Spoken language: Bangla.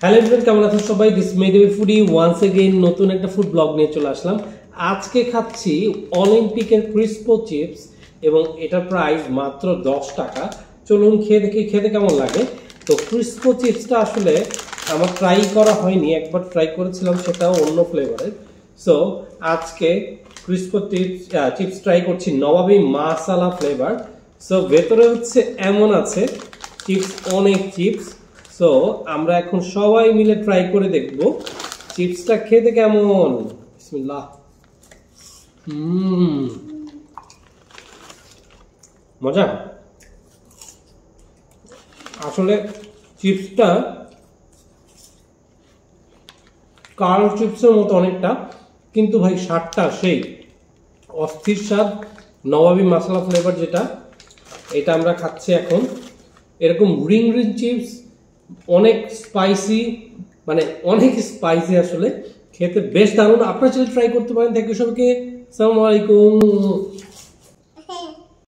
হ্যালো এভরিওয়ান, কেমন আছেন সবাই? দিস মেদেবি ফুডি ওয়ান্স এগেইন নতুন একটা ফুড ব্লগ নিয়ে চলে আসলাম। আজকে খাচ্ছি অলিম্পিকের ক্রিসপো চিপস এবং এটার প্রাইস মাত্র 10 টাকা। চলুন খেয়ে দেখি খেতে কেমন লাগে। তো ক্রিসপো চিপসটা আসলে আমার ট্রাই করা হয়নি, একবার ট্রাই করেছিলাম, সেটাও অন্য ফ্লেভারের। সো আজকে ক্রিসপো চিপস ট্রাই করছি নবাবী মাসালা ফ্লেভার। সো ভেতরে হচ্ছে এমন আছে চিপস, অনেক চিপস। সো আমরা এখন সবাই মিলে ট্রাই করে দেখব চিপসটা খেতে কেমন। বিসমিল্লাহ। মজা আসলে। চিপসটা কার্ল চিপসের মতো অনেকটা, কিন্তু ভাই স্বাদটা সেই অস্থির স্বাদ। নবাবী মশলা ফ্লেভার যেটা, এটা আমরা খাচ্ছি এখন। এরকম রিং রিং চিপস, অনেক স্পাইসি, মানে অনেক স্পাইসি, আসলে খেতে বেশ দারুণ। আপনারা চাইলে ট্রাই করতে পারেন। থ্যাংক ইউ সবাইকে। আসসালামু আলাইকুম।